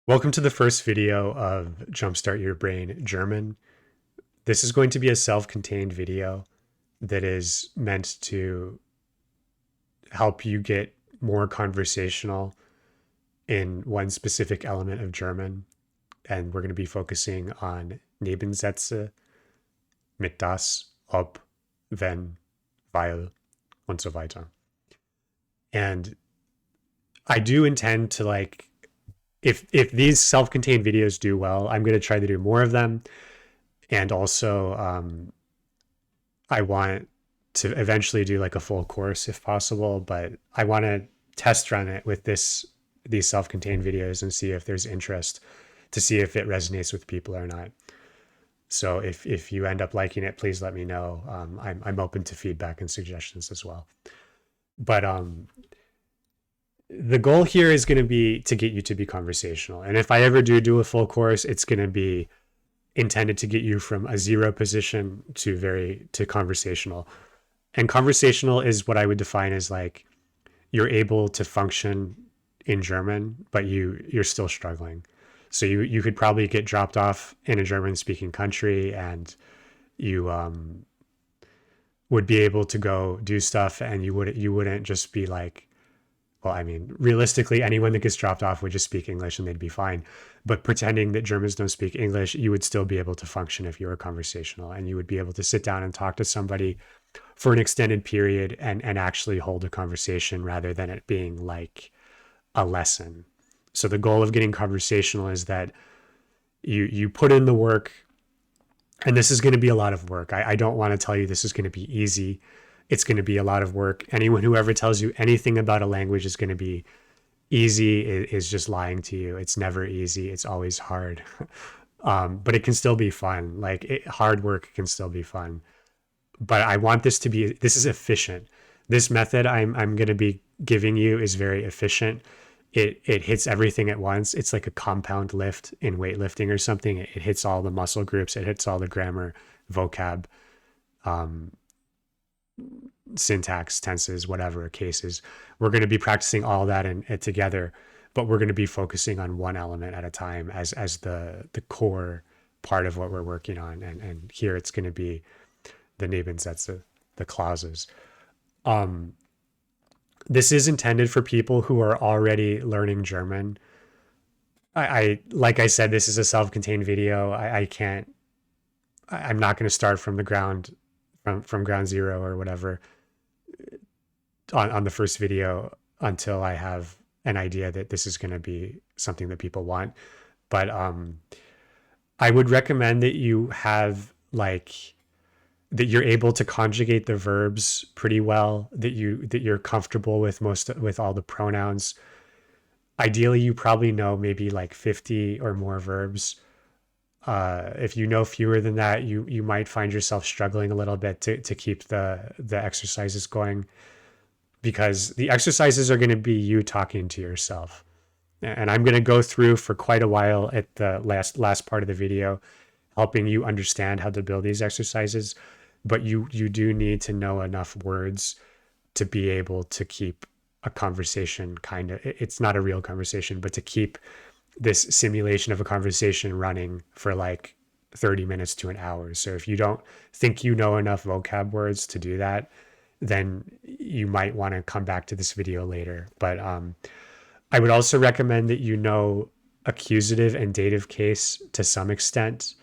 Welcome to the first video of Jumpstart Your Brain German. This is going to be a self-contained video that is meant to help you get more conversational in one specific element of German. And we're going to be focusing on Nebensätze, mit das, ob, wenn, weil, und so weiter. And I do intend to if these self-contained videos do well, I'm going to try to do more of them. And also, I want to eventually do like a full course if possible, but I want to test run it with these self-contained videos and see if there's interest, to see if it resonates with people or not. So if you end up liking it, please let me know. I'm open to feedback and suggestions as well. But the goal here is going to be to get you to be conversational. And if I ever do a full course, it's going to be intended to get you from a zero position to conversational. And conversational is what I would define as like you're able to function in German, but you're still struggling. So you could probably get dropped off in a German speaking country and you would be able to go do stuff, and you wouldn't just be like, well, I mean, realistically, anyone that gets dropped off would just speak English and they'd be fine. But pretending that Germans don't speak English, you would still be able to function if you were conversational, and you would be able to sit down and talk to somebody for an extended period and actually hold a conversation rather than it being like a lesson. So the goal of getting conversational is that you put in the work, and this is going to be a lot of work. I don't want to tell you this is going to be easy. It's going to be a lot of work. Anyone who ever tells you anything about a language is going to be easy is just lying to you. It's never easy. It's always hard. But it can still be fun. Hard work can still be fun. But I want this is efficient. This method I'm going to be giving you is very efficient. It hits everything at once. It's like a compound lift in weightlifting or something. It hits all the muscle groups. It hits all the grammar, vocab, syntax, tenses, whatever cases. We're going to be practicing all that and together, but we're going to be focusing on one element at a time as the core part of what we're working on. And here it's going to be the Nebensätze, the clauses. This is intended for people who are already learning German. I like I said, this is a self-contained video. I'm not going to start from the ground, from ground zero or whatever on the first video until I have an idea that this is going to be something that people want. But I would recommend that you have that you're able to conjugate the verbs pretty well, that you're comfortable with all the pronouns. Ideally, you probably know maybe like 50 or more verbs. If you know fewer than that, you might find yourself struggling a little bit to keep the exercises going, because the exercises are going to be you talking to yourself. And I'm going to go through for quite a while at the last part of the video, helping you understand how to build these exercises. But you do need to know enough words to be able to keep a conversation it's not a real conversation, but to keep this simulation of a conversation running for like 30 minutes to an hour. So if you don't think you know enough vocab words to do that, then you might want to come back to this video later. But I would also recommend that you know accusative and dative case to some extent.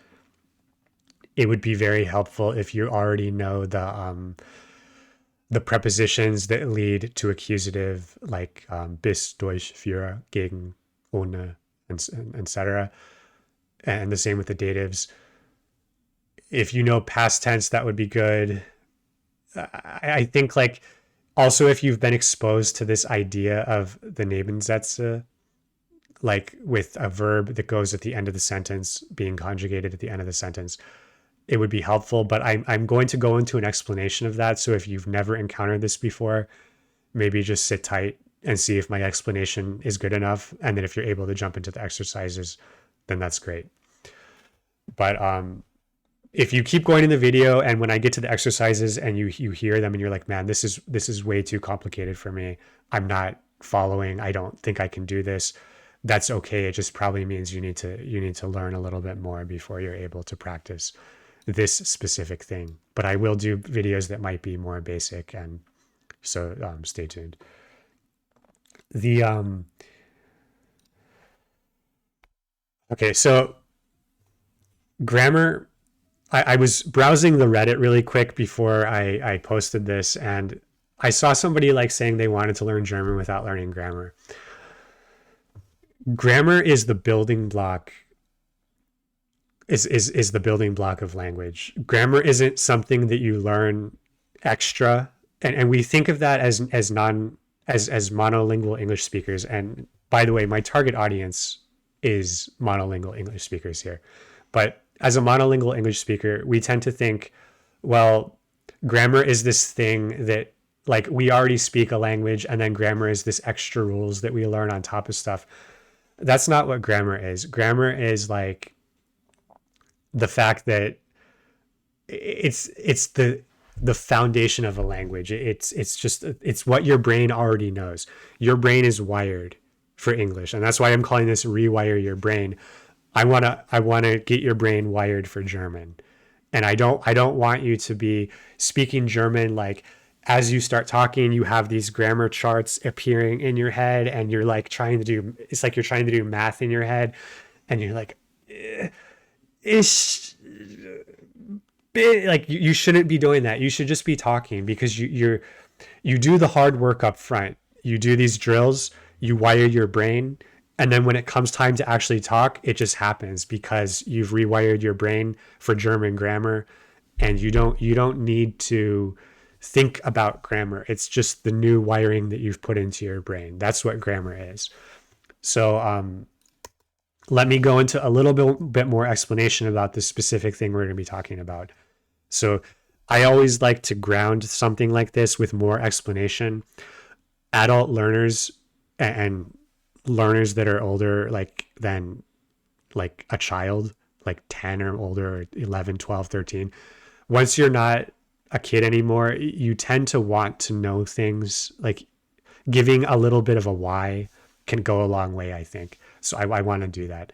It would be very helpful if you already know the prepositions that lead to accusative, like bis, durch, für, gegen, ohne, and etc. And the same with the datives. If you know past tense, that would be good. I think also if you've been exposed to this idea of the Nebensätze, like with a verb that goes at the end of the sentence being conjugated at the end of the sentence, it would be helpful. But I'm going to go into an explanation of that. So if you've never encountered this before, maybe just sit tight and see if my explanation is good enough. And then if you're able to jump into the exercises, then that's great. But if you keep going in the video, and when I get to the exercises and you hear them and you're like, man, this is way too complicated for me, I'm not following, I don't think I can do this, that's okay. It just probably means you need to learn a little bit more before you're able to practice this specific thing. But I will do videos that might be more basic, and so stay tuned. The okay, so grammar. I was browsing the Reddit really quick before I posted this, and I saw somebody like saying they wanted to learn German without learning grammar. Grammar is the building block. Is the building block of language. Grammar isn't something that you learn extra, and we think of that as monolingual English speakers. And by the way, my target audience is monolingual English speakers here. But as a monolingual English speaker, we tend to think, well, grammar is this thing that, like, we already speak a language, and then grammar is this extra rules that we learn on top of stuff. That's not what grammar is. Grammar is like the fact that it's the foundation of a language. It's what your brain already knows. Your brain is wired for English, and that's why I'm calling this Rewire Your Brain. I want to get your brain wired for German. And I don't want you to be speaking German like, as you start talking, you have these grammar charts appearing in your head, and you're like it's like you're trying to do math in your head, and you're like, like, you shouldn't be doing that. You should just be talking, because you do the hard work up front. You do these drills, you wire your brain, and then when it comes time to actually talk, it just happens because you've rewired your brain for German grammar, and you don't need to think about grammar. It's just the new wiring that you've put into your brain. That's what grammar is. So let me go into a little bit more explanation about this specific thing we're going to be talking about. So I always like to ground something like this with more explanation. Adult learners and learners that are older than a child, like 10 or older, or 11, 12, 13. Once you're not a kid anymore, you tend to want to know things. Like, giving a little bit of a why can go a long way, I think. So I want to do that.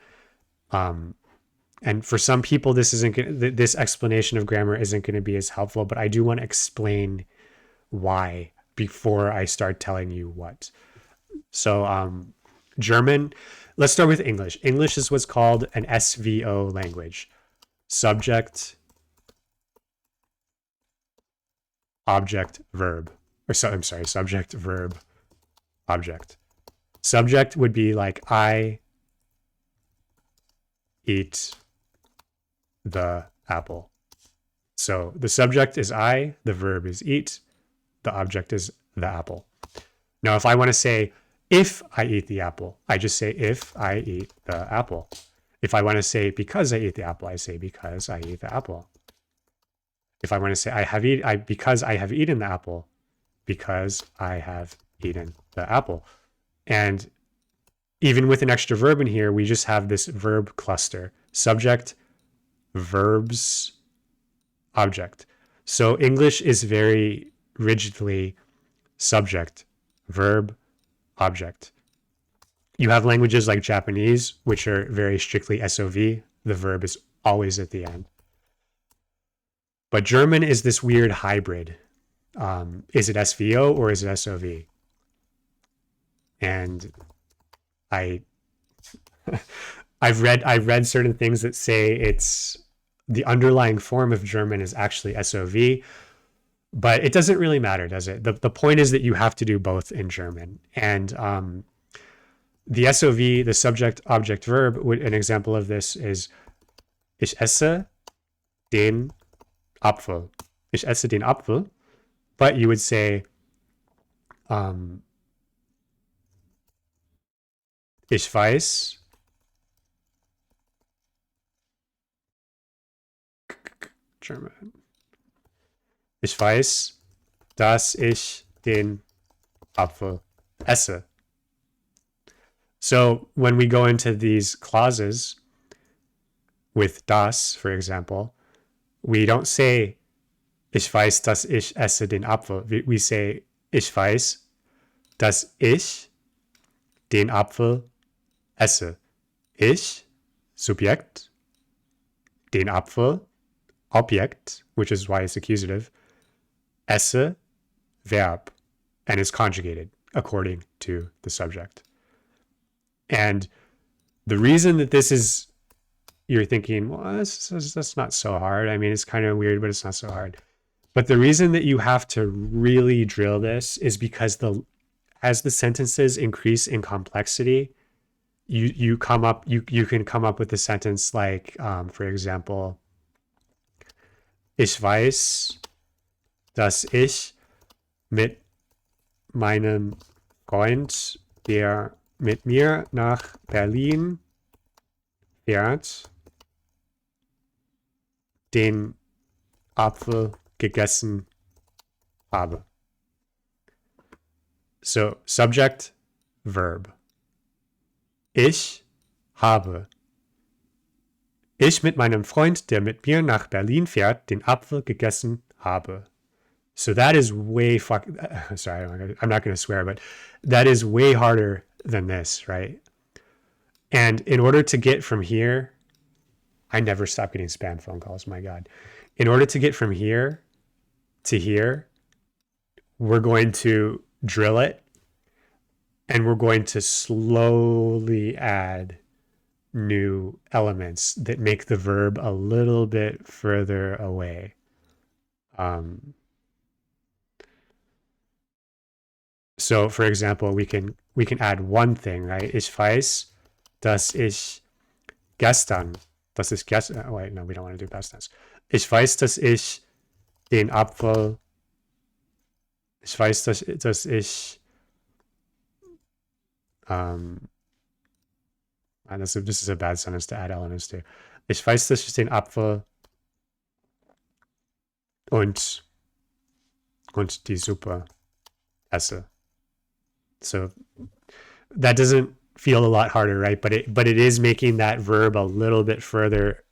And for some people, this explanation of grammar isn't going to be as helpful, but I do want to explain why before I start telling you what. So German, let's start with English. English is what's called an SVO language. Subject, object, verb. I'm sorry, subject, verb, object. Subject would be like, I eat the apple. So the subject is I, the verb is eat, the object is the apple. Now, if I want to say, if I eat the apple, I just say, if I eat the apple. If I want to say, because I eat the apple, I say, because I eat the apple. If I want to say, because I have eaten the apple, because I have eaten the apple. And even with an extra verb in here, we just have this verb cluster: subject, verbs, object. So English is very rigidly subject, verb, object. You have languages like Japanese, which are very strictly SOV. The verb is always at the end. But German is this weird hybrid. Is it SVO or is it SOV? And I've read certain things that say it's the underlying form of German is actually SOV, but it doesn't really matter, does it? The point is that you have to do both in German. And the SOV, the subject, object, verb, an example of this is ich esse den Apfel. Ich esse den Apfel. But you would say ich weiß German. Ich weiß, dass ich den Apfel esse. So when we go into these clauses with das, for example, we don't say ich weiß, dass ich esse den Apfel. We say ich weiß, dass ich den Apfel esse. Ich, Subjekt, den Apfel, Objekt, which is why it's accusative, esse, verb, and is conjugated according to the subject. And the reason that this is, you're thinking, well, that's not so hard. I mean, it's kind of weird, but it's not so hard. But the reason that you have to really drill this is because as the sentences increase in complexity, you can come up with a sentence like, for example, ich weiß, dass ich mit meinem Freund, der mit mir nach Berlin fährt, den Apfel gegessen habe. So, subject, verb. Ich habe. Ich mit meinem Freund, der mit mir nach Berlin fährt, den Apfel gegessen habe. So that is way sorry, I'm not going to swear, but that is way harder than this, right? And in order to get from here, I never stop getting spam phone calls, my God. In order to get from here to here, we're going to drill it, and we're going to slowly add new elements that make the verb a little bit further away. So, for example, we can add one thing, right? Ich weiß, dass ich gestern, oh wait, no, we don't want to do past tense. Ich weiß, dass ich den Apfel, ich weiß, dass ich, this is a bad sentence to add elements to. Ich weiß, dass ich den Apfel und die Suppe esse. So that doesn't feel a lot harder, right? But it is making that verb a little bit further,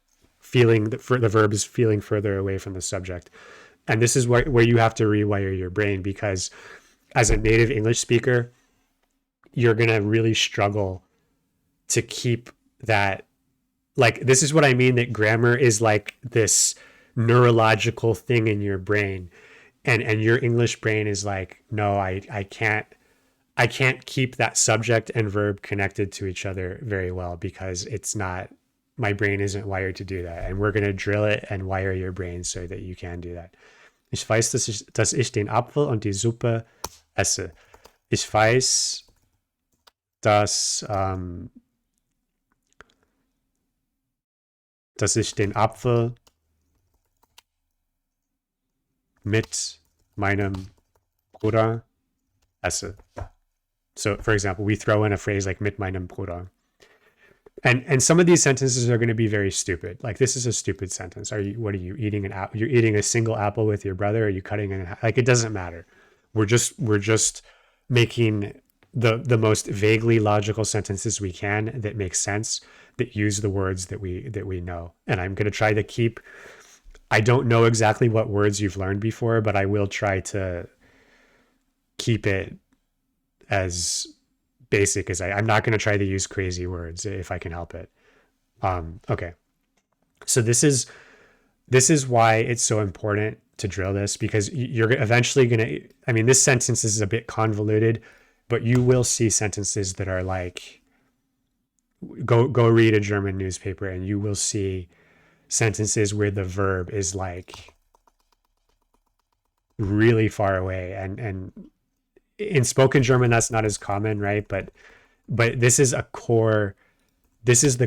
the verb is feeling further away from the subject. And this is where you have to rewire your brain, because as a native English speaker, you're going to really struggle to keep that. Like, this is what I mean, that grammar is like this neurological thing in your brain. And your English brain is like, no, I can't keep that subject and verb connected to each other very well, because it's not, my brain isn't wired to do that. And we're going to drill it and wire your brain so that you can do that. Ich weiß, dass ich den Apfel und die Suppe esse. Ich weiß, dass ich den Apfel mit meinem Bruder esse. So, for example, we throw in a phrase like mit meinem Bruder. And some of these sentences are going to be very stupid. Like, this is a stupid sentence. What are you eating an apple? You're eating a single apple with your brother? Are you cutting it in half? Like, it doesn't matter. We're just making the most vaguely logical sentences we can that make sense, that use the words that we know. And I'm going to try to keep, I don't know exactly what words you've learned before, but I will try to keep it as basic as I'm not going to try to use crazy words if I can help it. Okay. So this is why it's so important to drill this, because you're eventually going to, I mean, this sentence is a bit convoluted, but you will see sentences that are like, go read a German newspaper and you will see sentences where the verb is like really far away, and in spoken German, that's not as common, right? But this is the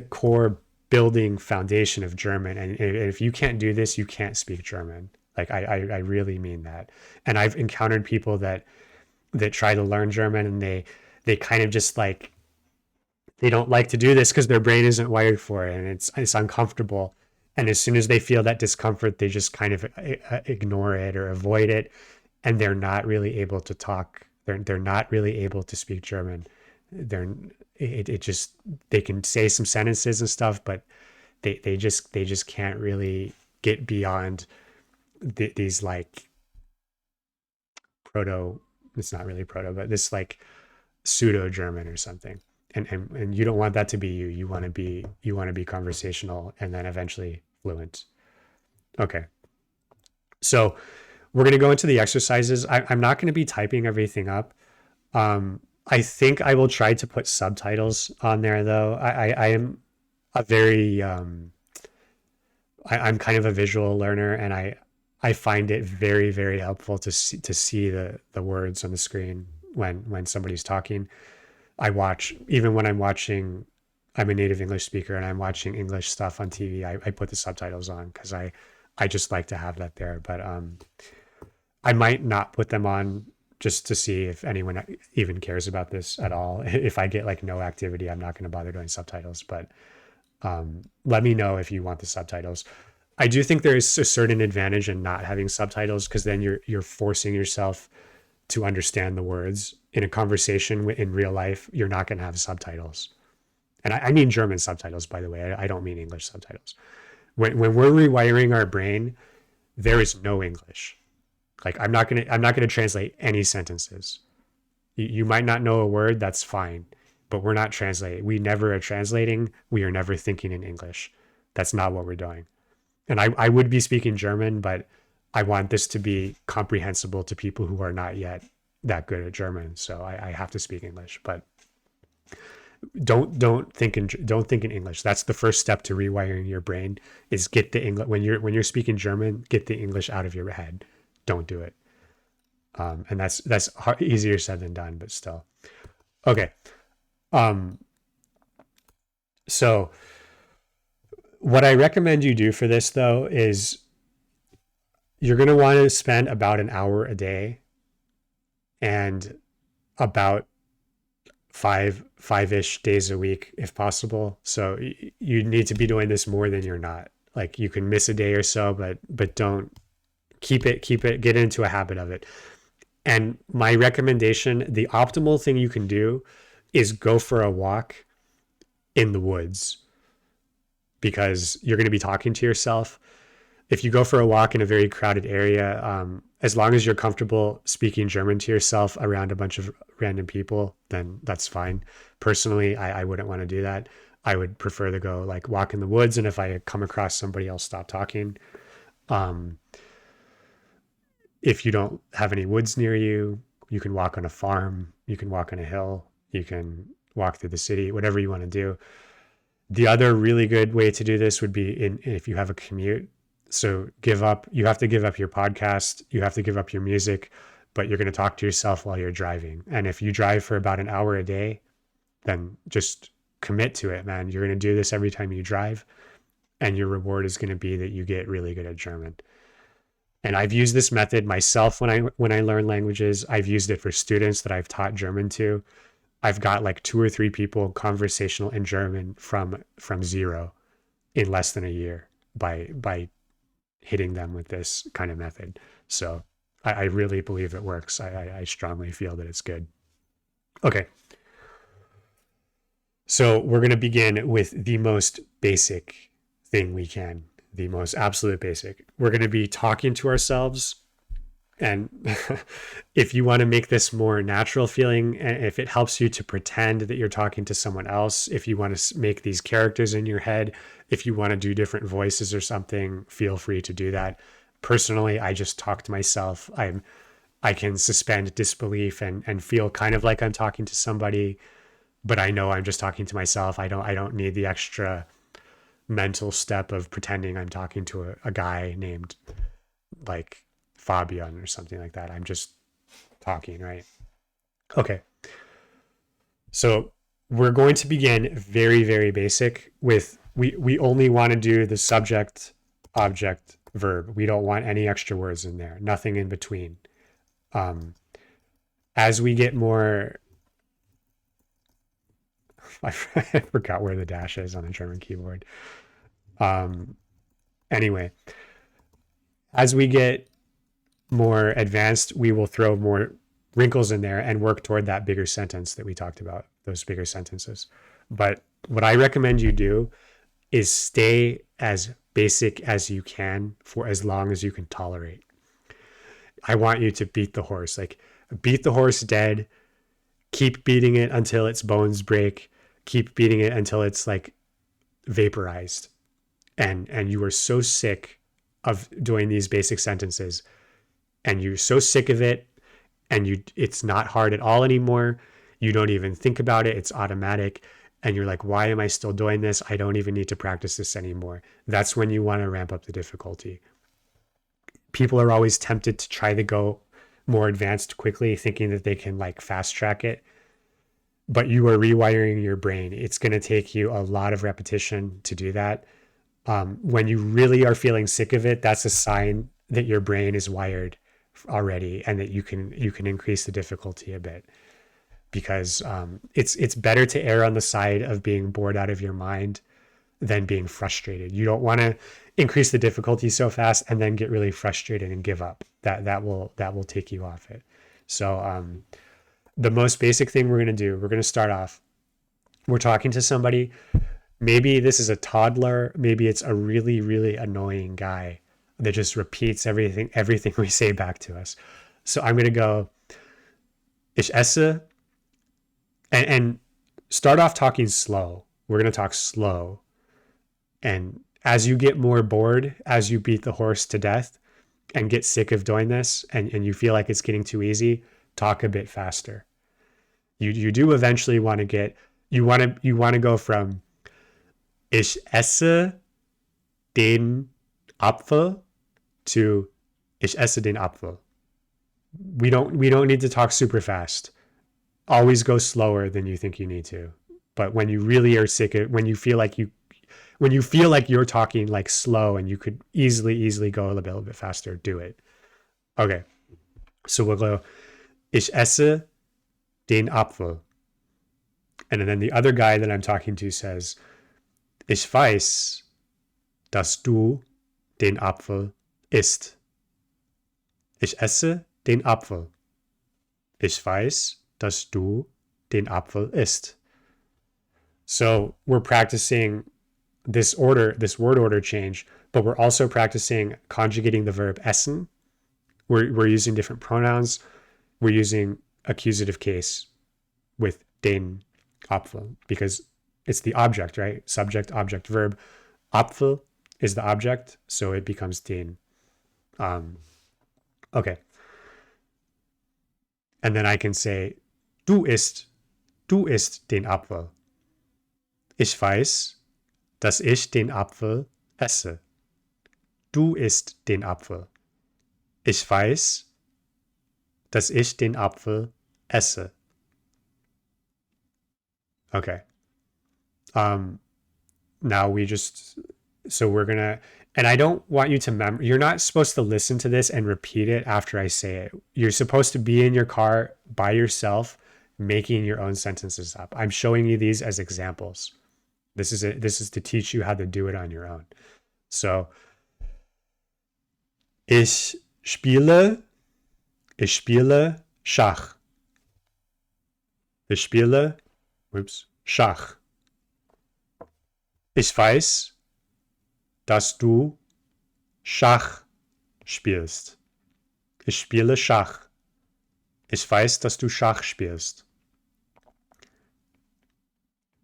core building foundation of German. And if you can't do this, you can't speak German. Like, I really mean that. And I've encountered people that try to learn German, and they kind of just like, they don't like to do this because their brain isn't wired for it, and it's uncomfortable. And as soon as they feel that discomfort, they just kind of ignore it or avoid it, and they're not really able to talk. They're not really able to speak German. They can say some sentences and stuff, but they just can't really get beyond these like it's not really proto, but this like pseudo German or something. And you don't want that to be you. You want to be conversational and then eventually fluent. Okay. So we're going to go into the exercises. I'm not going to be typing everything up. I think I will try to put subtitles on there though. I am a very I'm kind of a visual learner, and I find it very, very helpful to see the words on the screen when somebody's talking. I watch, even when I'm watching, I'm a native English speaker and I'm watching English stuff on TV. I put the subtitles on because I just like to have that there. But I might not put them on just to see if anyone even cares about this at all. If I get like no activity, I'm not going to bother doing subtitles. But let me know if you want the subtitles. I do think there is a certain advantage in not having subtitles, because then you're forcing yourself to understand the words. In a conversation in real life, you're not going to have subtitles. And I mean German subtitles, by the way. I don't mean English subtitles. When we're rewiring our brain, there is no English. Like I'm not gonna translate any sentences. You might not know a word, that's fine, but we're not translating. We never are translating. We are never thinking in English. That's not what we're doing. And I would be speaking German, but I want this to be comprehensible to people who are not yet that good at German. So I have to speak English, but don't think in English. That's the first step to rewiring your brain, is get the English. When you're speaking German, get the English out of your head. Don't do it. And that's easier said than done, but still. Okay. So what I recommend you do for this though is you're going to want to spend about an hour a day and about five-ish days a week if possible. So you need to be doing this more than you're not. Like you can miss a day or so, but don't keep it, get into a habit of it. And my recommendation, the optimal thing you can do is go for a walk in the woods, because you're going to be talking to yourself. If you go for a walk in a very crowded area, as long as you're comfortable speaking German to yourself around a bunch of random people, then that's fine. Personally, I wouldn't want to do that. I would prefer to go like walk in the woods. And if I come across somebody, I'll stop talking. If you don't have any woods near you, you can walk on a farm, you can walk on a hill, you can walk through the city, whatever you want to do. The other really good way to do this would be if you have a commute. So you have to give up your podcast, you have to give up your music, but you're going to talk to yourself while you're driving. And if you drive for about an hour a day, then just commit to it, man. You're going to do this every time you drive, and your reward is going to be that you get really good at German. And I've used this method myself when I learn languages. I've used it for students that I've taught German to. I've got like 2 or 3 people conversational in German from zero in less than a year by hitting them with this kind of method. So I really believe it works. I strongly feel that it's good. Okay. So we're going to begin with the most basic thing we can, the most absolute basic. We're going to be talking to ourselves. And if you want to make this more natural feeling, and if it helps you to pretend that you're talking to someone else, if you want to make these characters in your head, if you want to do different voices or something, feel free to do that. Personally, I just talk to myself. I can suspend disbelief and feel kind of like I'm talking to somebody, but I know I'm just talking to myself. I don't need the extra mental step of pretending I'm talking to a guy named like Fabian or something like that. I'm just talking, right? Okay. So we're going to begin very, very basic with, we only want to do the subject, object, verb. We don't want any extra words in there, nothing in between. As we get more, I forgot where the dash is on the German keyboard. Anyway, as we get more advanced, we will throw more wrinkles in there and work toward that bigger sentence that we talked about, those bigger sentences. But what I recommend you do is stay as basic as you can for as long as you can tolerate. I want you to beat the horse, like beat the horse dead, keep beating it until its bones break. keep beating it until it's like vaporized, and you are so sick of doing these basic sentences, and you're so sick of it, and it's not hard at all anymore. You don't even think about it. It's automatic. And you're like, why am I still doing this? I don't even need to practice this anymore. That's when you want to ramp up the difficulty. People are always tempted to try to go more advanced quickly, thinking that they can like fast track it. But you are rewiring your brain. It's going to take you a lot of repetition to do that. When you really are feeling sick of it, that's a sign that your brain is wired already, and that you can increase the difficulty a bit, because it's better to err on the side of being bored out of your mind than being frustrated. You don't want to increase the difficulty so fast and then get really frustrated and give up. That will take you off it. So the most basic thing we're going to do, we're going to start off, we're talking to somebody. Maybe this is a toddler. Maybe it's a really, really annoying guy that just repeats everything we say back to us. So I'm going to go, ich esse, and start off talking slow. We're going to talk slow. And as you get more bored, as you beat the horse to death and get sick of doing this, and you feel like it's getting too easy, talk a bit faster. You do eventually want to get, you want to go from ich esse den Apfel to ich esse den Apfel. We don't need to talk super fast. Always go slower than you think you need to. But when you really are sick of, when you feel like you're talking like slow and you could easily go a little bit faster, do it. Okay. So we'll go, ich esse den Apfel. And then the other guy that I'm talking to says, ich weiß, dass du den Apfel isst. Ich esse den Apfel. Ich weiß, dass du den Apfel isst. So we're practicing this word order change, but we're also practicing conjugating the verb essen. We're using different pronouns. We're using accusative case with den Apfel because it's the object, right? Subject, object, verb. Apfel is the object, so it becomes den. Okay. And then I can say, du isst den Apfel. Ich weiß, dass ich den Apfel esse. Du isst den Apfel. Ich weiß, dass ich den Apfel esse. Okay. Now we're gonna, and I don't want you to you're not supposed to listen to this and repeat it after I say it. You're supposed to be in your car by yourself, making your own sentences up. I'm showing you these as examples. This is to teach you how to do it on your own. So, ich spiele Schach. Ich spiele, Schach. Ich weiß, dass du Schach spielst. Ich spiele Schach. Ich weiß, dass du Schach spielst.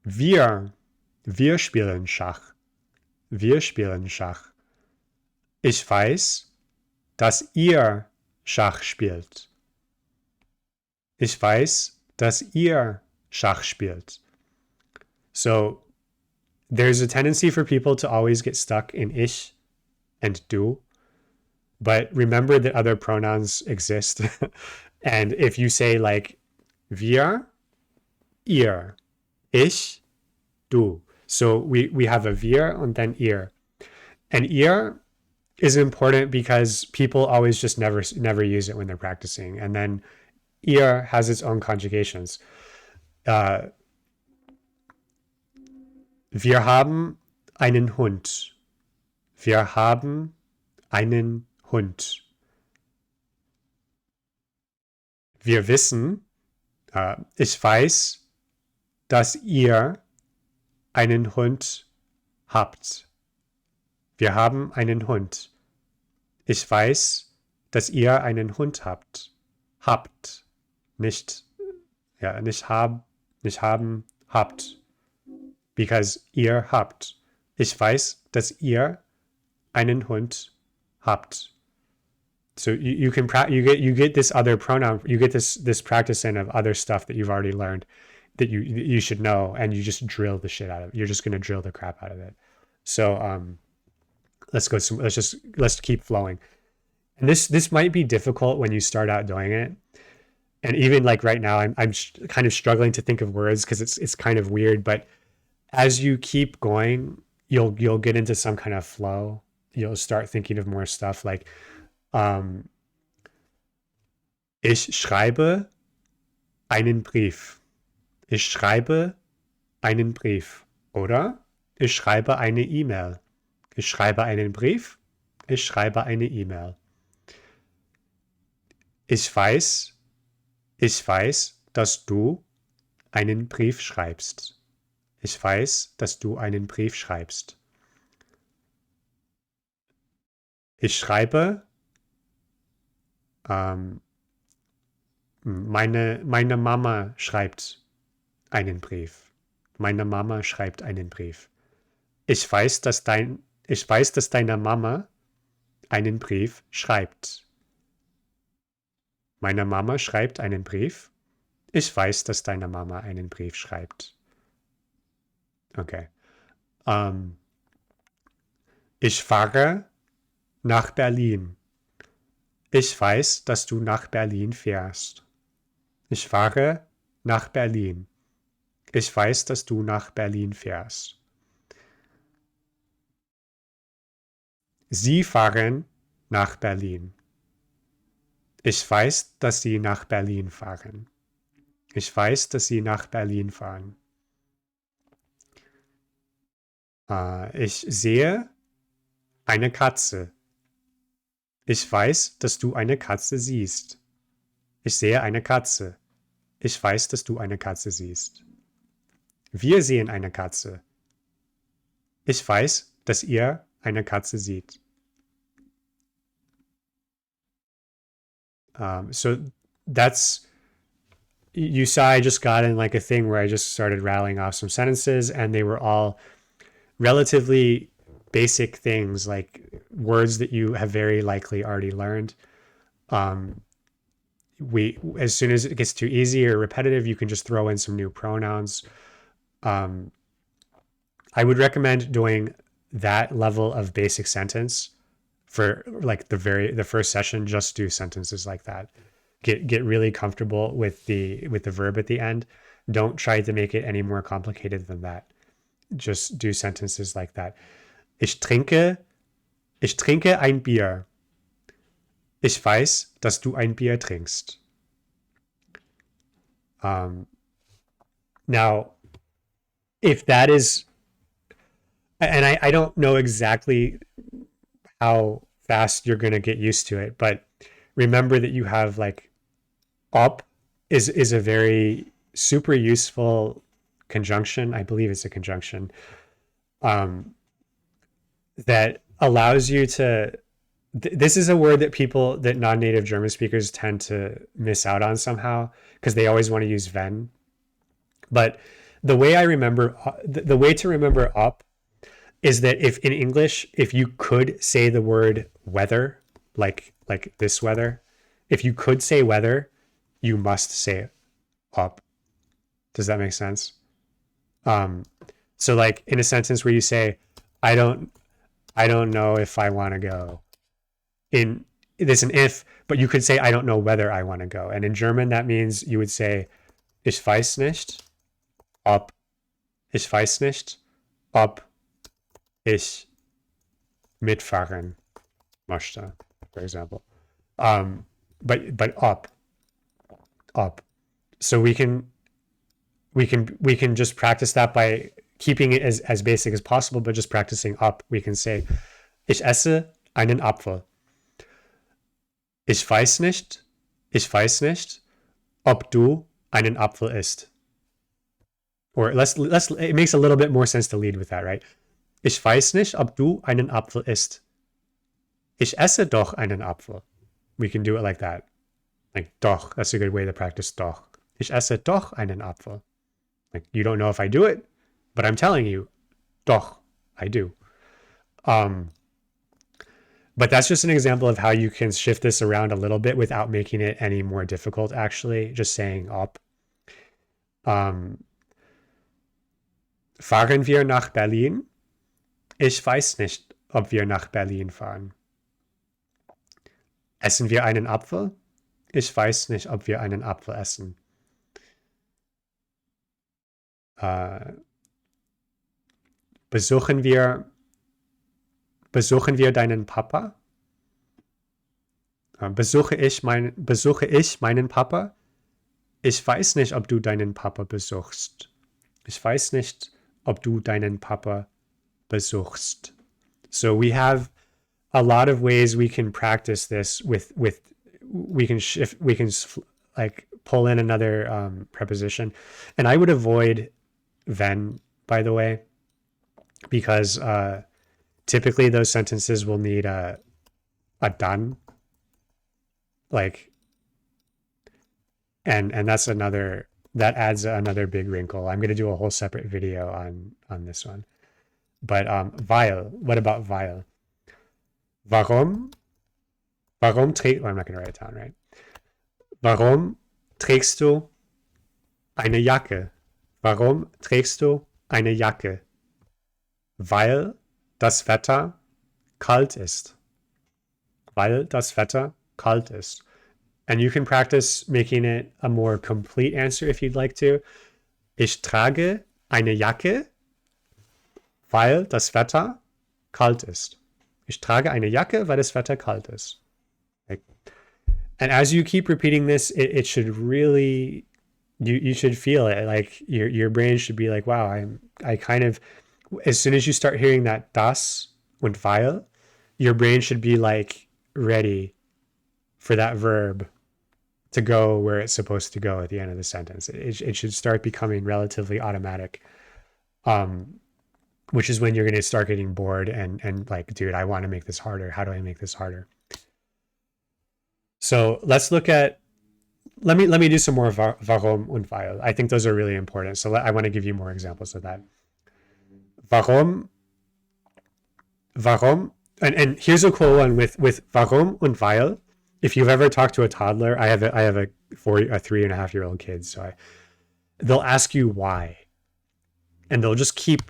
Wir spielen Schach. Wir spielen Schach. Ich weiß, dass ihr Schach spielt. Ich weiß, dass ihr Schach spielt. So there's a tendency for people to always get stuck in ich and du, but remember that other pronouns exist. And if you say like wir, ihr, ich, du. So we have a wir and then ihr. And ihr is important because people always just never use it when they're practicing. And then ihr has its own conjugations. Wir haben einen Hund. Wir haben einen Hund. Wir wissen, ich weiß, dass ihr einen Hund habt. Wir haben einen Hund. Ich weiß, dass ihr einen Hund habt. Habt. Nicht haben, habt. because ihr habt. Ich weiß, dass ihr einen Hund habt. So you can you get this other pronoun, you get this practice in of other stuff that you've already learned that you should know, and you just drill the shit out of it. You're just gonna drill the crap out of it. So let's keep flowing. And this might be difficult when you start out doing it. And even like right now, I'm kind of struggling to think of words because it's kind of weird. But as you keep going, you'll get into some kind of flow. You'll start thinking of more stuff like, ich schreibe einen Brief. Ich schreibe einen Brief. Oder ich schreibe eine E-Mail. Ich schreibe einen Brief. Ich schreibe eine E-Mail. Ich weiß, dass du einen Brief schreibst. Ich weiß, dass du einen Brief schreibst. Ich schreibe, meine Mama schreibt einen Brief. Meine Mama schreibt einen Brief. Ich weiß, dass deine Mama einen Brief schreibt. Meine Mama schreibt einen Brief. Ich weiß, dass deine Mama einen Brief schreibt. Okay. Ich fahre nach Berlin. Ich weiß, dass du nach Berlin fährst. Ich fahre nach Berlin. Ich weiß, dass du nach Berlin fährst. Sie fahren nach Berlin. Ich weiß, dass sie nach Berlin fahren. Ich weiß, dass sie nach Berlin fahren. Ich sehe eine Katze. Ich weiß, dass du eine Katze siehst. Ich sehe eine Katze. Ich weiß, dass du eine Katze siehst. Wir sehen eine Katze. Ich weiß, dass ihr eine Katze seht. So that's, you saw I just got in like a thing where I just started rattling off some sentences, and they were all relatively basic things, like words that you have very likely already learned. As soon as it gets too easy or repetitive, you can just throw in some new pronouns. I would recommend doing that level of basic sentence for like the first session. Just do sentences like that. Get really comfortable with the verb at the end. Don't try to make it any more complicated than that. Just do sentences like that. Ich trinke ein Bier. Ich weiß, dass du ein Bier trinkst. Now, if that is, and I don't know exactly how fast you're going to get used to it, but remember that you have like up is a very super useful conjunction. I believe it's a conjunction that allows you to, this is a word that non-native German speakers tend to miss out on somehow because they always want to use wenn. But the way I remember, the way to remember up is that if in English, if you could say the word weather, like this weather, if you could say weather, you must say up. Does that make sense? So like in a sentence where you say, I don't know if I want to go. There's an if, but you could say, I don't know whether I want to go. And in German, that means you would say, ich weiß nicht, ob. Ich weiß nicht, ob ich mitfahren möchte, for example. But up. So we can just practice that by keeping it as basic as possible, but just practicing up. We can say, ich esse einen Apfel. Ich weiß nicht, ob du einen Apfel isst. Or it makes a little bit more sense to lead with that, right? Ich weiß nicht, ob du einen Apfel isst. Ich esse doch einen Apfel. We can do it like that. Like doch, that's a good way to practice doch. Ich esse doch einen Apfel. Like you don't know if I do it, But I'm telling you, doch, I do. But that's just an example of how you can shift this around a little bit without making it any more difficult, actually. Just saying ob. Fahren wir nach Berlin? Ich weiß nicht, ob wir nach Berlin fahren. Essen wir einen Apfel? Ich weiß nicht, ob wir einen Apfel essen. Besuchen wir deinen Papa? Besuche ich meinen Papa? Ich weiß nicht, ob du deinen Papa besuchst. Ich weiß nicht, ob du deinen Papa besuchst. So we have a lot of ways we can practice this with we can like pull in another preposition. And I would avoid then, by the way, because typically those sentences will need a done, like, and that's another, that adds another big wrinkle. I'm going to do a whole separate video on this one. But weil, what about weil? Warum trägst, well, I'm not going to write it down, right? Warum trägst du eine Jacke? Warum trägst du eine Jacke? Weil das Wetter kalt ist. Weil das Wetter kalt ist. And you can practice making it a more complete answer if you'd like to. Ich trage eine Jacke, weil das Wetter kalt ist. Ich trage eine Jacke, weil das Wetter kalt ist. Like, and as you keep repeating this, it should really, you should feel it. Like your brain should be like, wow, I kind of, as soon as you start hearing that das und weil, your brain should be like ready for that verb to go where it's supposed to go at the end of the sentence. It should start becoming relatively automatic. Which is when you're going to start getting bored and like, dude, I want to make this harder. How do I make this harder? So let's look at, let me do some more warum und weil. I think those are really important. So I want to give you more examples of that. Warum, and here's a cool one with warum und weil. If you've ever talked to a toddler, I have a 3.5-year-old kid, so they'll ask you why. And they'll just keep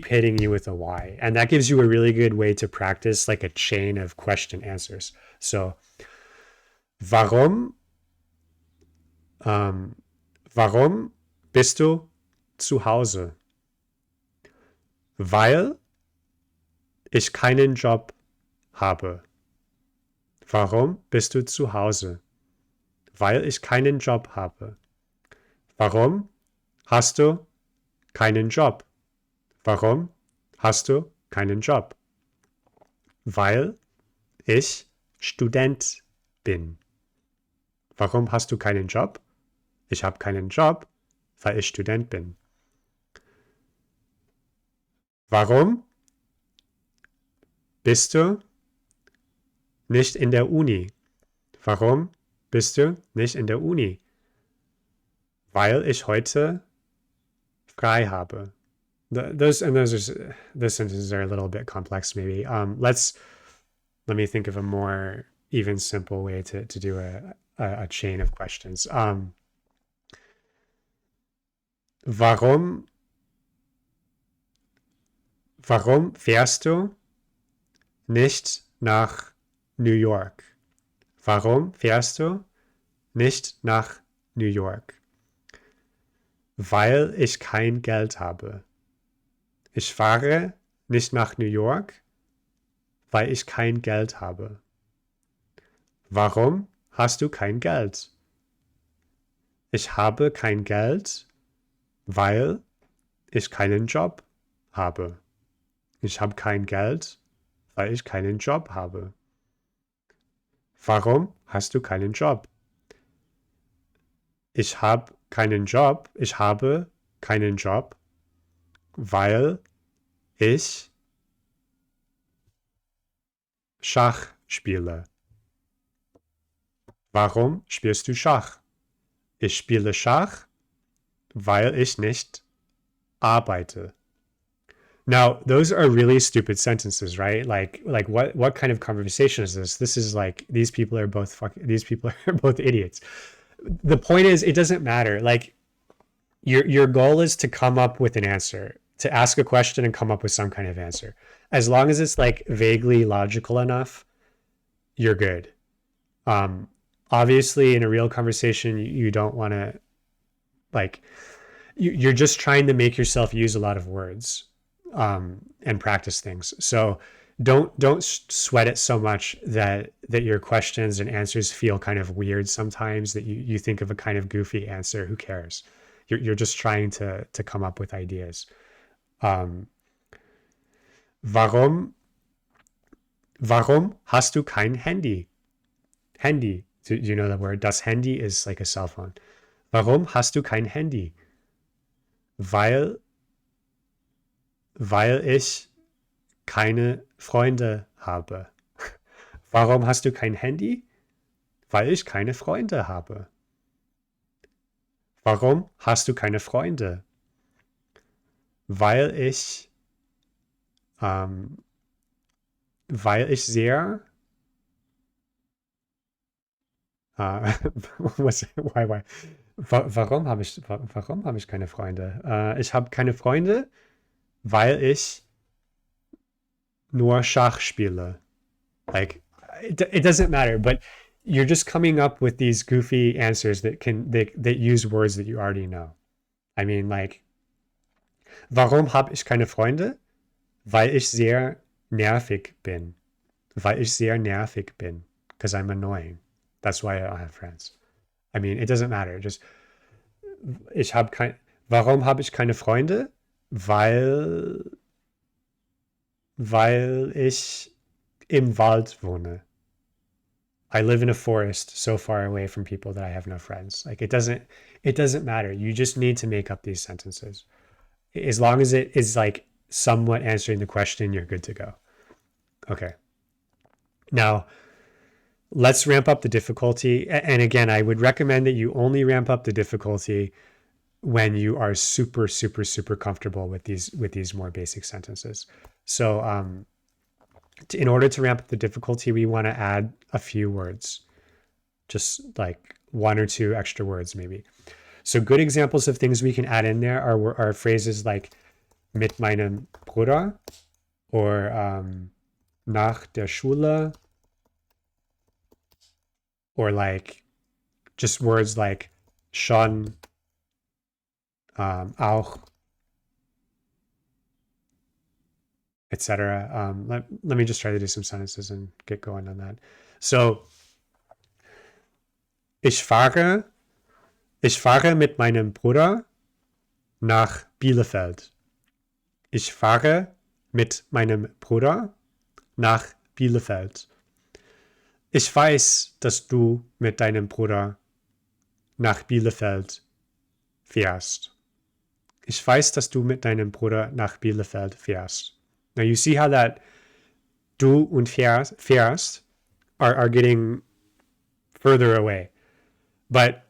hitting you with a why. And that gives you a really good way to practice like a chain of question answers. So, warum bist du zu Hause? Weil ich keinen Job habe. Warum bist du zu Hause? Weil ich keinen Job habe. Warum hast du keinen Job? Warum hast du keinen Job? Weil ich Student bin. Warum hast du keinen Job? Ich habe keinen Job, weil ich Student bin. Warum bist du nicht in der Uni? Warum bist du nicht in der Uni? Weil ich heute frei habe. Those sentences are a little bit complex, maybe. Let me think of a more even, simple way to do a chain of questions. Warum fährst du nicht nach New York? Warum fährst du nicht nach New York? Weil ich kein Geld habe. Ich fahre nicht nach New York, weil ich kein Geld habe. Warum hast du kein Geld? Ich habe kein Geld, weil ich keinen Job habe. Ich habe kein Geld, weil ich keinen Job habe. Warum hast du keinen Job? Ich habe keinen Job, weil ich Schach spiele. Warum spielst du Schach? Ich spiele Schach, weil ich nicht arbeite. Now, those are really stupid sentences, right? Like what kind of conversation is this? This is like these people are both idiots. The point is, it doesn't matter. Like your goal is to come up with an answer, to ask a question and come up with some kind of answer. As long as it's like vaguely logical enough, you're good. Um, Obviously, in a real conversation, you don't want to like you're just trying to make yourself use a lot of words and practice things. So don't sweat it so much that your questions and answers feel kind of weird sometimes, that you think of a kind of goofy answer. Who cares? You're just trying to come up with ideas. Um, warum warum hast du kein Handy? Handy. Do you know the word? Das Handy is like a cell phone. Warum hast du kein Handy? Weil ich keine Freunde habe. Warum hast du kein Handy? Weil ich keine Freunde habe. Warum hast du keine Freunde? Weil ich, ähm, weil ich sehr, why? Warum habe ich keine Freunde? Ich habe keine Freunde, weil ich nur Schach spiele. Like, it doesn't matter, but you're just coming up with these goofy answers that use words that you already know. I mean, like, warum habe ich keine Freunde? Weil ich sehr nervig bin. Weil ich sehr nervig bin. Because I'm annoying. That's why I don't have friends. I mean, it doesn't matter. Just, ich habe kein, warum habe ich keine Freunde? Weil ich im Wald wohne. I live in a forest so far away from people that I have no friends. Like, it doesn't matter. You just need to make up these sentences. As long as it is like somewhat answering the question, you're good to go. Okay. Now, let's ramp up the difficulty. And again, I would recommend that you only ramp up the difficulty when you are super, super, super comfortable with these more basic sentences. So in order to ramp up the difficulty, we want to add a few words, just like one or two extra words maybe. So good examples of things we can add in there are phrases like mit meinem Bruder or nach der Schule, or like just words like schon, auch, etc. Let me just try to do some sentences and get going on that. So, ich fahre mit meinem Bruder nach Bielefeld. Ich fahre mit meinem Bruder nach Bielefeld. Ich weiß, dass du mit deinem Bruder nach Bielefeld fährst. Ich weiß, dass du mit deinem Bruder nach Bielefeld fährst. Now you see how that du und fährst are getting further away. But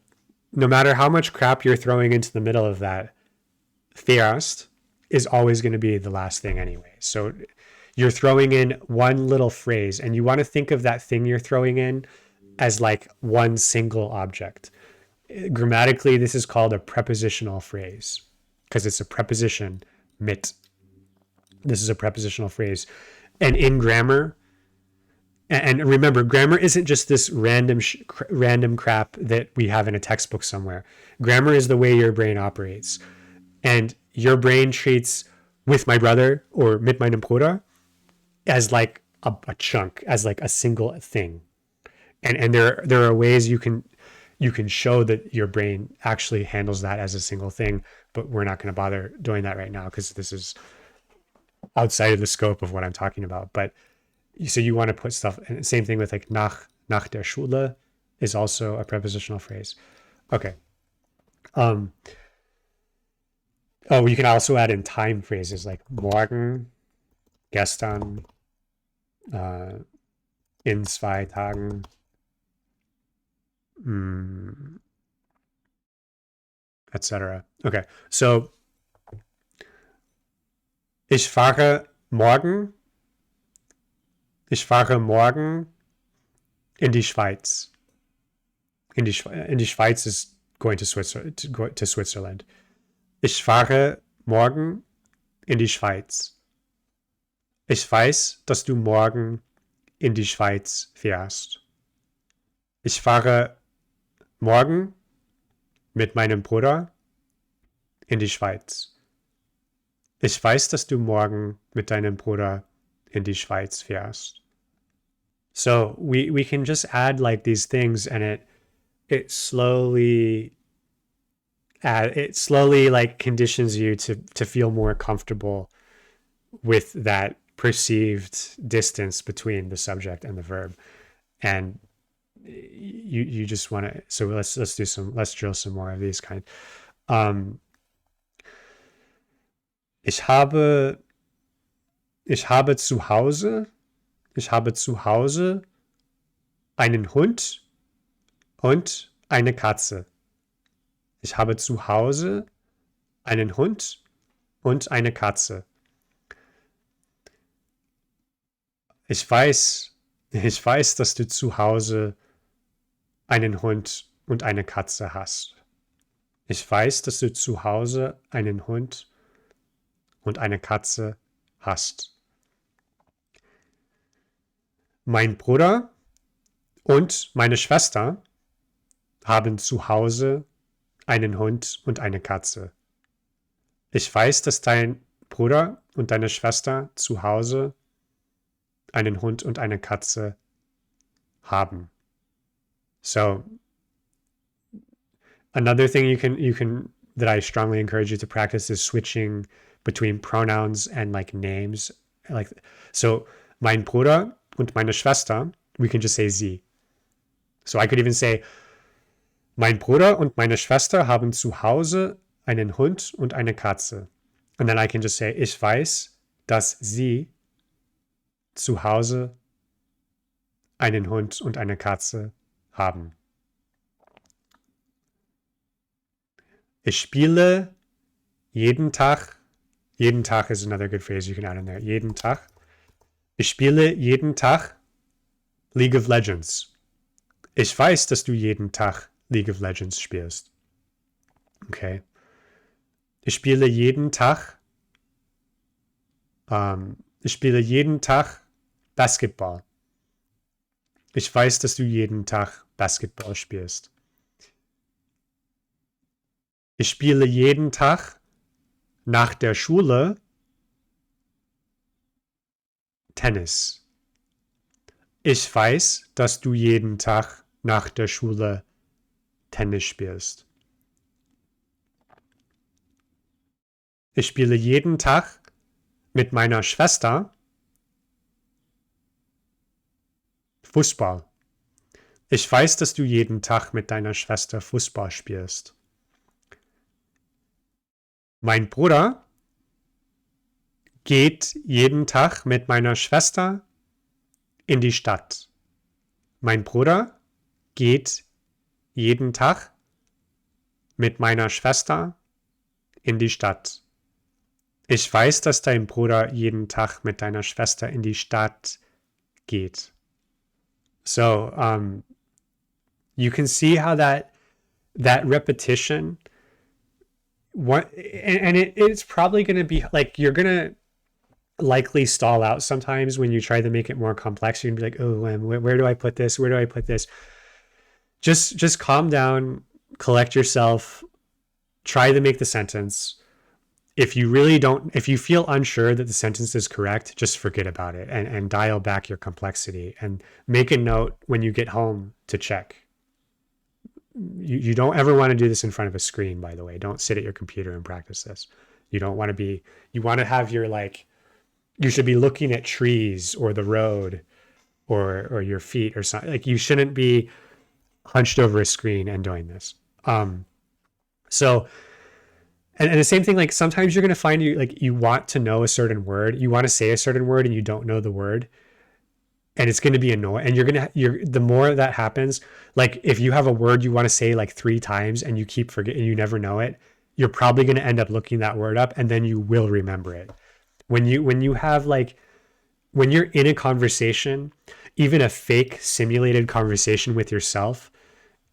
no matter how much crap you're throwing into the middle of that, fährst is always going to be the last thing anyway. So you're throwing in one little phrase, and you want to think of that thing you're throwing in as like one single object. Grammatically, this is called a prepositional phrase because it's a preposition, mit. This is a prepositional phrase. And in grammar, and remember, grammar isn't just this random crap that we have in a textbook somewhere. Grammar is the way your brain operates. And your brain treats with my brother or mit meinem Bruder as like a chunk, as like a single thing. And there are ways you can show that your brain actually handles that as a single thing, but we're not going to bother doing that right now because this is outside of the scope of what I'm talking about. But so you want to put stuff, and same thing with like nach der Schule is also a prepositional phrase. Okay. Oh, you can also add in time phrases like morgen, gestern, in 2 Tagen, etc. Okay, so Ich fahre morgen. Ich fahre morgen in die Schweiz. In die Schweiz is going to Switzerland. Ich fahre morgen in die Schweiz. Ich weiß, dass du morgen in die Schweiz fährst. Ich fahre morgen mit meinem Bruder in die Schweiz. Ich weiß, dass du morgen mit deinem Bruder in die Schweiz fährst. So we can just add like these things, and it slowly like conditions you to feel more comfortable with that perceived distance between the subject and the verb. And you just want to, so let's drill some more of these kind. Ich habe zu Hause einen Hund und eine Katze. Ich habe zu Hause einen Hund und eine Katze. Ich weiß, dass du zu Hause einen Hund und eine Katze hast. Ich weiß, dass du zu Hause einen Hund und eine Katze hast. Mein Bruder und meine Schwester haben zu Hause einen Hund und eine Katze. Ich weiß, dass dein Bruder und deine Schwester zu Hause einen Hund und eine Katze haben. So, another thing you can that I strongly encourage you to practice is switching between pronouns and like names. Like, so, mein Bruder und meine Schwester, we can just say sie. So I could even say, mein Bruder und meine Schwester haben zu Hause einen Hund und eine Katze. And then I can just say, ich weiß, dass sie zu Hause einen Hund und eine Katze haben. Ich spiele jeden Tag is another good phrase you can add in there. Jeden Tag. Ich spiele jeden Tag League of Legends. Ich weiß, dass du jeden Tag League of Legends spielst. Okay. Ich spiele jeden Tag Basketball. Ich weiß, dass du jeden Tag Basketball spielst. Ich spiele jeden Tag nach der Schule Tennis. Ich weiß, dass du jeden Tag nach der Schule Tennis spielst. Ich spiele jeden Tag mit meiner Schwester Fußball. Ich weiß, dass du jeden Tag mit deiner Schwester Fußball spielst. Mein Bruder geht jeden Tag mit meiner Schwester in die Stadt. Mein Bruder geht jeden Tag mit meiner Schwester in die Stadt. Ich weiß, dass dein Bruder jeden Tag mit deiner Schwester in die Stadt geht. So, you can see how that repetition, it's probably going to be like, you're going to likely stall out sometimes when you try to make it more complex. You're going to be like, oh, where do I put this? Where do I put this? Just calm down, collect yourself, try to make the sentence. If you feel unsure that the sentence is correct, just forget about it and dial back your complexity and make a note when you get home to check. You don't ever want to do this in front of a screen, by the way. Don't sit at your computer and practice this. You want to have your, like, you should be looking at trees or the road or your feet or something. Like, you shouldn't be hunched over a screen and doing this. So, and the same thing, like, sometimes you're going to find you want to know a certain word, you want to say a certain word and you don't know the word, and it's going to be annoying. And the more that happens, like, if you have a word you want to say like 3 times and you keep forgetting, you never know it, you're probably going to end up looking that word up and then you will remember it. When you have like, when you're in a conversation, even a fake simulated conversation with yourself,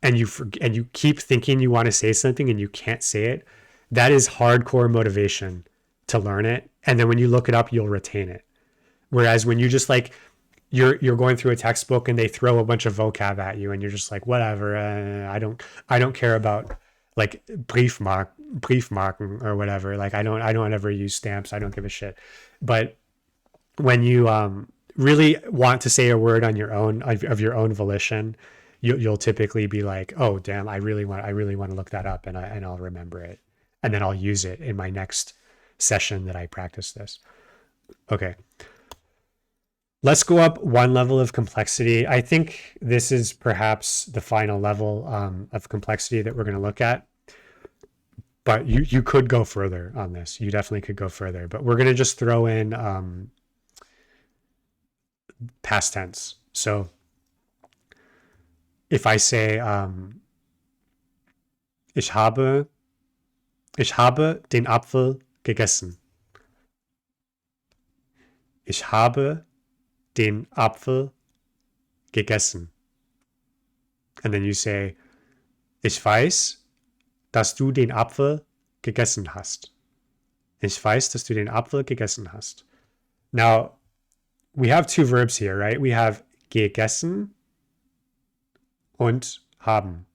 and you keep thinking you want to say something and you can't say it, that is hardcore motivation to learn it. And then when you look it up, you'll retain it. Whereas when you just like, you're going through a textbook and they throw a bunch of vocab at you and you're just like, whatever, I don't care about like briefmarken or whatever. Like I don't ever use stamps. I don't give a shit. But when you really want to say a word on your own, of your own volition, you'll typically be like, oh damn, I really want to look that up, and I'll remember it, and then I'll use it in my next session that I practice this. Okay, let's go up one level of complexity. I think this is perhaps the final level of complexity that we're going to look at. But you could go further on this. You definitely could go further. But we're going to just throw in past tense. So if I say, ich habe den Apfel gegessen. Ich habe den Apfel gegessen. And then you say, ich weiß, dass du den Apfel gegessen hast. Ich weiß, dass du den Apfel gegessen hast. Now, we have two verbs here, right? We have gegessen und haben.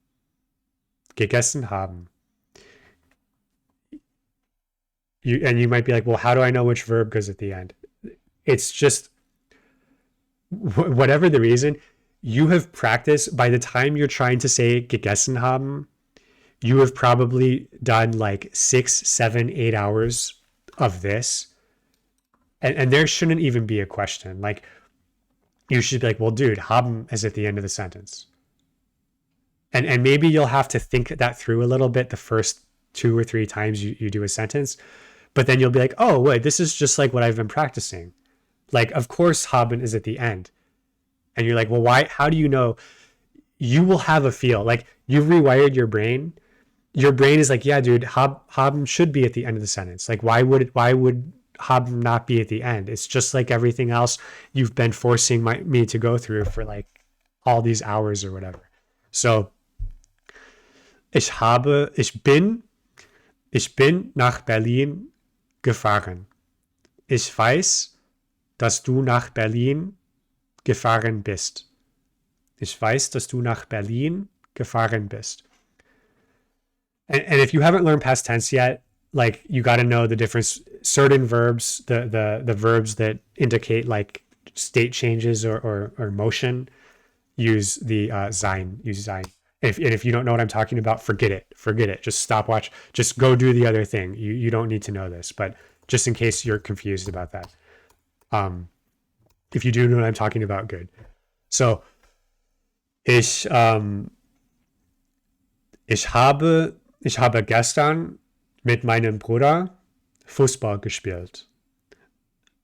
Gegessen haben. You might be like, well, how do I know which verb goes at the end? It's just, whatever the reason, you have practiced. By the time you're trying to say gegessen haben, you have probably done like 6, 7, 8 hours of this. And there shouldn't even be a question. Like, you should be like, well, dude, haben is at the end of the sentence. And maybe you'll have to think that through a little bit the first 2 or 3 times you do a sentence. But then you'll be like, oh, wait, this is just like what I've been practicing. Like, of course, haben is at the end. And you're like, well, why? How do you know? You will have a feel. Like, you've rewired your brain. Your brain is like, yeah, dude, haben should be at the end of the sentence. Like, why would haben not be at the end? It's just like everything else you've been forcing me to go through for like all these hours or whatever. So, ich bin nach Berlin gefahren. Ich weiß, dass du nach Berlin gefahren bist. Ich weiß, dass du nach Berlin gefahren bist. And if you haven't learned past tense yet, like, you got to know the difference. Certain verbs, the verbs that indicate like state changes or motion, use the sein. Use sein. And if you don't know what I'm talking about, forget it. Just stop watch. Just go do the other thing. You don't need to know this, but just in case you're confused about that. If you do know what I'm talking about, good. So, ich habe gestern mit meinem Bruder Fußball gespielt.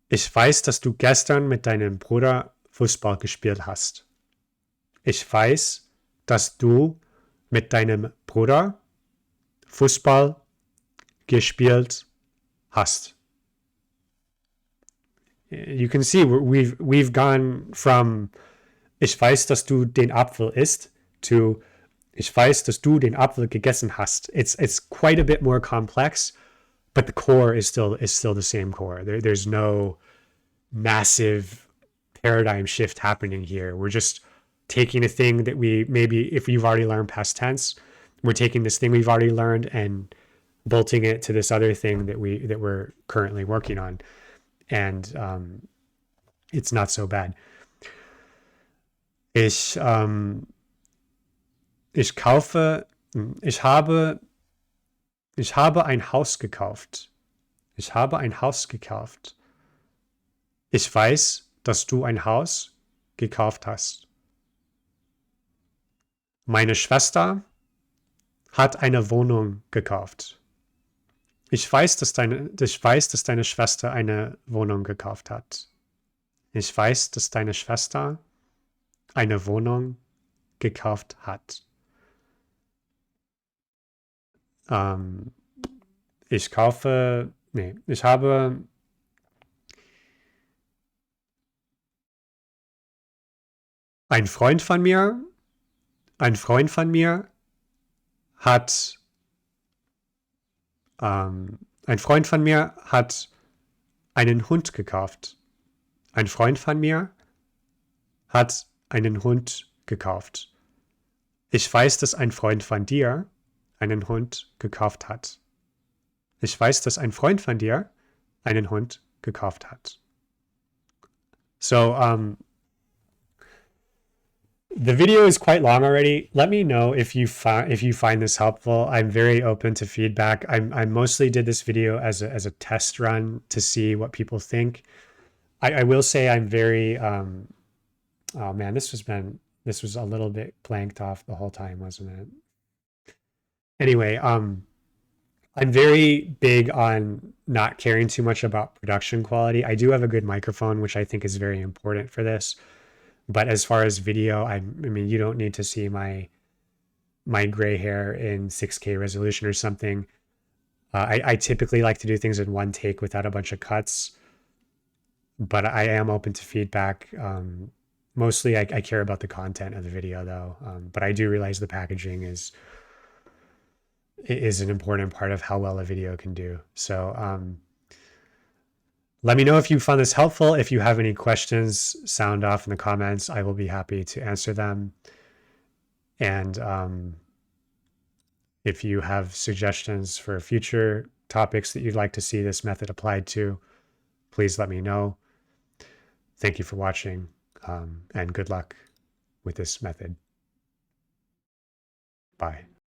Ich weiß, dass du gestern mit deinem Bruder Fußball gespielt hast. Ich weiß, dass du mit deinem Bruder Fußball gespielt hast. You can see we've gone from ich weiß, dass du den Apfel isst to ich weiß, dass du den Apfel gegessen hast. It's quite a bit more complex, but the core is still the same core. There's no massive paradigm shift happening here. We're just taking a thing that we, maybe if you've already learned past tense, we're taking this thing we've already learned and bolting it to this other thing that we're currently working on. And it's not so bad. Ich habe ein Haus gekauft. Ich habe ein Haus gekauft. Ich weiß, dass du ein Haus gekauft hast. Meine Schwester hat eine Wohnung gekauft. Ich weiß, dass deine Schwester eine Wohnung gekauft hat. Ich weiß, dass deine Schwester eine Wohnung gekauft hat. Ich habe Ein Freund von mir, ein Freund von mir hat, ein Freund von mir hat einen Hund gekauft. Ein Freund von mir hat einen Hund gekauft. Ich weiß, dass ein Freund von dir einen Hund gekauft hat. Ich weiß, dass ein Freund von dir einen Hund gekauft hat. So, the video is quite long already. Let me know if you find this helpful. I'm very open to feedback. I mostly did this video as a test run to see what people think. I will say I'm very oh man, this was a little bit blanked off the whole time, wasn't it? Anyway, I'm very big on not caring too much about production quality. I do have a good microphone, which I think is very important for this. But as far as video, I mean, you don't need to see my gray hair in 6K resolution or something. I typically like to do things in one take without a bunch of cuts, but I am open to feedback. Mostly, I care about the content of the video, though. But I do realize the packaging is an important part of how well a video can do. So let me know if you found this helpful. If you have any questions, sound off in the comments. I will be happy to answer them. And if you have suggestions for future topics that you'd like to see this method applied to, please let me know. Thank you for watching, and good luck with this method. Bye.